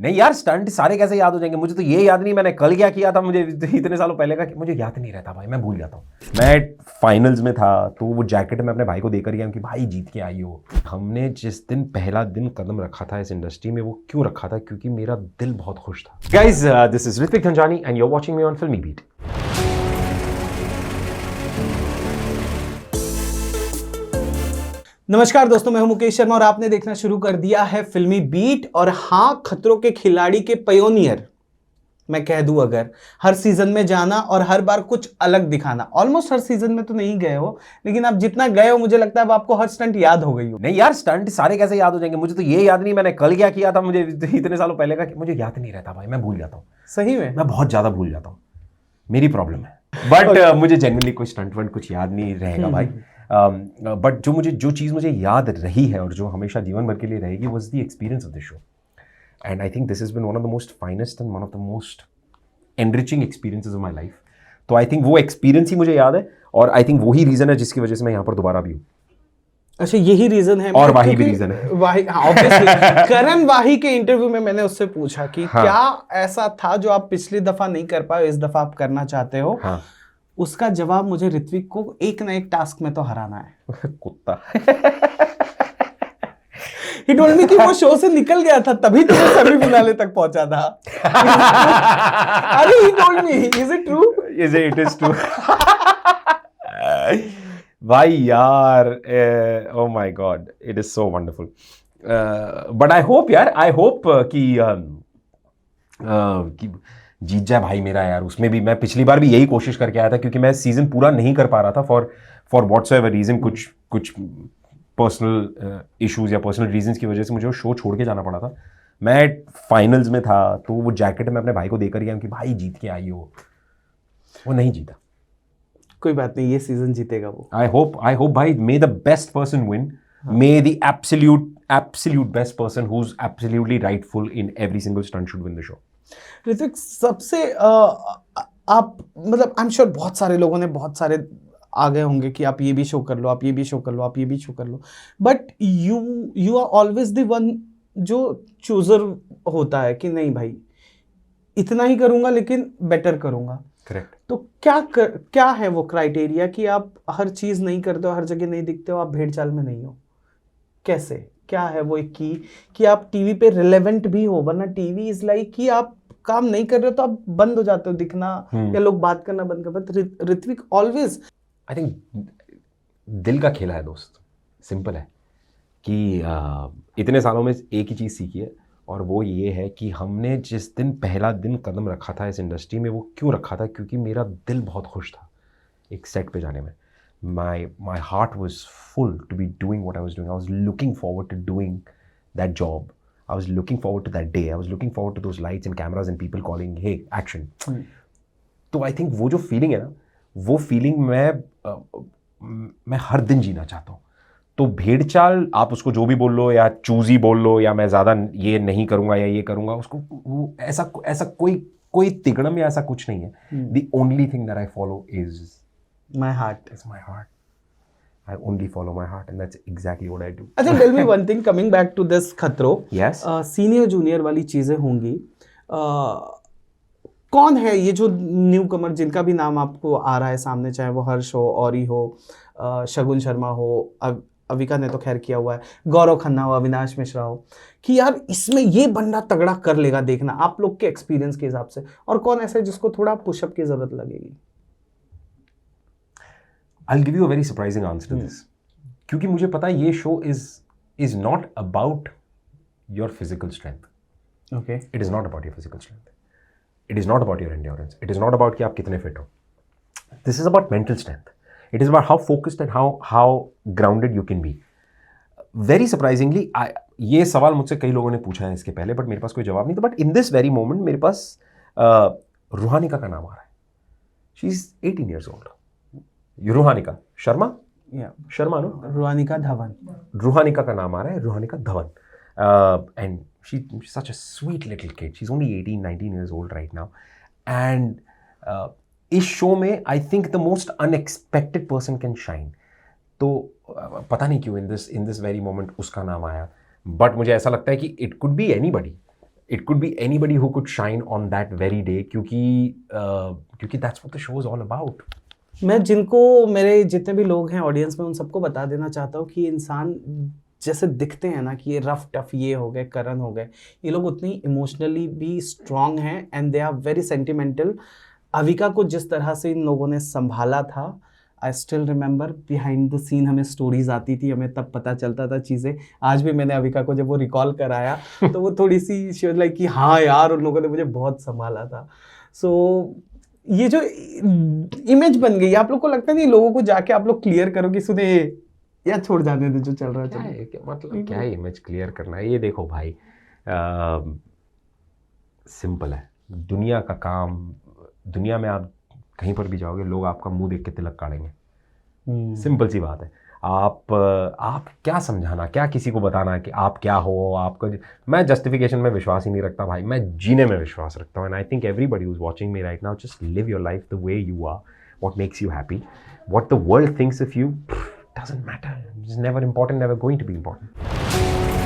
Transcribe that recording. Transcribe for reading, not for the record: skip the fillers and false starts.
नहीं यार, स्टंट सारे कैसे याद हो जाएंगे? मुझे तो ये याद नहीं मैंने कल क्या किया था, मुझे इतने सालों पहले का मुझे याद नहीं रहता भाई, मैं भूल जाता हूँ। मैं फाइनल्स में था तो वो जैकेट मैं अपने भाई को देकर गया कि भाई जीत के आई हो। हमने जिस दिन पहला दिन कदम रखा था इस इंडस्ट्री में, वो क्यों रखा था? क्योंकि मेरा दिल बहुत खुश था। Guys, this is Ritvik Dhanjani and you are watching me on Filmibeat. नमस्कार दोस्तों, मैं हूं मुकेश शर्मा और आपने देखना शुरू कर दिया है फिल्मी बीट। और हाँ, खतरों के खिलाड़ी के पायोनियर मैं कह दूं अगर, हर सीजन में जाना और हर बार कुछ अलग दिखाना। ऑलमोस्ट हर सीजन में तो नहीं गए हो, लेकिन आप जितना गए हो मुझे लगता है अब आपको हर स्टंट याद हो गई हो। नहीं यार, स्टंट सारे कैसे याद हो जाएंगे? मुझे तो ये याद नहीं मैंने कल क्या किया था, मुझे इतने सालों पहले का मुझे याद नहीं रहता भाई, मैं भूल जाता हूँ। सही में मैं बहुत ज्यादा भूल जाता हूँ, मेरी प्रॉब्लम है। बट मुझे जेन्युइनली कोई स्टंट वंट कुछ याद नहीं रहेगा भाई। बट जो चीज़ मुझे याद रही है और जो हमेशा जीवन भर के लिए रहेगी, was the experience of this show. And I think this is been one of the most finest and one of the most enriching experiences of my life. तो आई थिंक वो एक्सपीरियंस ही मुझे याद है, और आई थिंक वही reason है जिसकी वजह से मैं यहाँ पर दोबारा भी हूँ। अच्छा, यही रीजन है? और वाही भी रीजन है। वाही, हाँ, ऑब्वियसली। करण वाही के इंटरव्यू में मैंने उससे पूछा कि हाँ, क्या ऐसा था जो आप पिछली दफा नहीं कर पाए, इस दफा आप करना चाहते हो? हाँ। उसका जवाब, मुझे ऋत्विक को एक ना एक टास्क में तो हराना है। कुत्ता। He told me कि वो शो से निकल गया था तभी तो वो सेमीफिनाले तक पहुंचा था। अरे he told me, is it true? It is true. भाई यार, oh my God, it is so wonderful. But I hope यार, I hope कि जीत जाए भाई मेरा यार। उसमें भी मैं पिछली बार भी यही कोशिश करके आया था, क्योंकि मैं सीजन पूरा नहीं कर पा रहा था फॉर व्हाट्सएवर रीजन। कुछ पर्सनल इश्यूज या पर्सनल रीजंस की वजह से मुझे वो शो छोड़ के जाना पड़ा था। मैं फाइनल्स में था तो वो जैकेट मैं अपने भाई को देकर गया कि भाई जीत के आई हो। वो नहीं जीता। कोई बात नहीं, ये सीजन जीतेगा वो। आई होप भाई, may the best person win, may the absolute best person who is absolutely rightful in every single stunt should win the show. Ritvik, सबसे आप मतलब आई एम श्योर बहुत सारे लोगों ने बहुत सारे आ गए होंगे कि आप ये भी शो कर लो, आप ये भी शो कर लो, आप ये भी शो कर लो, but you are always the one जो चूजर होता है कि नहीं भाई, इतना ही करूंगा लेकिन बेटर करूंगा। करेक्ट। तो क्या है वो क्राइटेरिया कि आप हर चीज नहीं करते हो, हर जगह नहीं दिखते हो, आप भेड़ चाल में नहीं हो? कैसे, क्या है वो एक की कि आप टीवी पे रिलेवेंट भी हो? वरना टीवी इज लाइक कि आप काम नहीं कर रहे हो तो आप बंद हो जाते हो दिखना, या लोग बात करना बंद कर। But Ritvik always, I think दिल का खेला है दोस्त। सिंपल है कि इतने सालों में एक ही चीज़ सीखी है, और वो ये है कि हमने जिस दिन पहला दिन कदम रखा था इस इंडस्ट्री में, वो क्यों रखा था? क्योंकि मेरा दिल बहुत खुश था एक सेट पे जाने में। My heart was full to be doing what I was doing. I was looking forward to doing that job. I was looking forward to that day. I was looking forward to those lights and cameras and people calling, hey, action. तो I think वो जो feeling है ना, वो feeling मैं हर दिन जीना चाहता हूँ। तो भेड़ चाल, आप उसको जो भी बोल लो, या चूजी बोल लो, या मैं ज़्यादा ये नहीं करूँगा या ये करूँगा, उसको वो ऐसा कोई तिगड़म या ऐसा कुछ नहीं है। The only thing that I follow is my heart. It's my heart. I only follow my heart, and that's exactly what I do. अच्छा, tell me one thing, coming back to this खतरो। Yes. Senior junior वाली चीजें होंगी। कौन है ये जो new कमर जिनका भी नाम आपको आ रहा है सामने, चाहे वो हर्ष हो, औरी हो, शगुन शर्मा हो, अविका ने तो खैर किया हुआ है, गौरव खन्ना हो, अविनाश मिश्रा हो, कि यार इसमें ये बंदा तगड़ा कर लेगा, देखना आप लोग के एक्सपीरियंस के हिसाब से? और कौन ऐसा है जिसको थोड़ा पुशअप की जरूरत लगेगी? I'll give you a very surprising answer to this. क्योंकि मुझे पता है ये show is not about your physical strength. Okay. It is not about your physical strength. It is not about your endurance. It is not about कि आप कितने fit हो. This is about mental strength. It is about how focused and how grounded you can be. Very surprisingly, ये सवाल मुझसे कई लोगों ने पूछा है इसके पहले, बट मेरे पास कोई जवाब नहीं था। But in this very moment मेरे पास रूहानिका का नाम आ रहा है. She is 18 years old. Roohanika Sharma, Sharma no, Roohanika Dhawan, Roohanika का नाम आ रहा है, Roohanika Dhawan. And she such a sweet little kid, she is only 18-19 years old right now. And इस शो में I think the most unexpected person can shine. तो पता नहीं क्यों इन दिस वेरी मोमेंट उसका नाम आया, बट मुझे ऐसा लगता है कि it could be anybody. It could be anybody who could shine on that very day, क्योंकि that's what the show is all about. मैं जिनको मेरे जितने भी लोग हैं ऑडियंस में उन सबको बता देना चाहता हूँ कि इंसान जैसे दिखते हैं ना कि ये रफ टफ ये हो गए, करण हो गए, ये लोग उतनी इमोशनली भी स्ट्रांग हैं and they are very sentimental. Avika को जिस तरह से इन लोगों ने संभाला था, I still remember behind the scene हमें स्टोरीज आती थी, हमें तब पता चलता था चीज़ें. आज भी मैंने अविका को जब वो रिकॉल कराया तो वो थोड़ी सी शी वाज लाइक कि हाँ यार उन लोगों ने मुझे बहुत संभाला था. सो ये जो इमेज बन गई, आप लोग को लगता नहीं लोगों को जाके आप लोग क्लियर करो कि सुने या छोड़ जाने दे जो चल रहा है क्या चलो. है, मतलब क्या इमेज क्लियर करना है? ये देखो भाई, सिंपल है दुनिया का काम. दुनिया में आप कहीं पर भी जाओगे, लोग आपका मुंह देख के तिलक काटेंगे. सिंपल सी बात है. आप क्या समझाना, क्या किसी को बताना है कि आप क्या हो आपको. मैं जस्टिफिकेशन में विश्वास ही नहीं रखता भाई, मैं जीने में विश्वास रखता हूँ. And I think everybody who is watching me right now, just live your life the way you are. What makes you happy, what the world thinks of you doesn't matter. It's never important, never going to be important.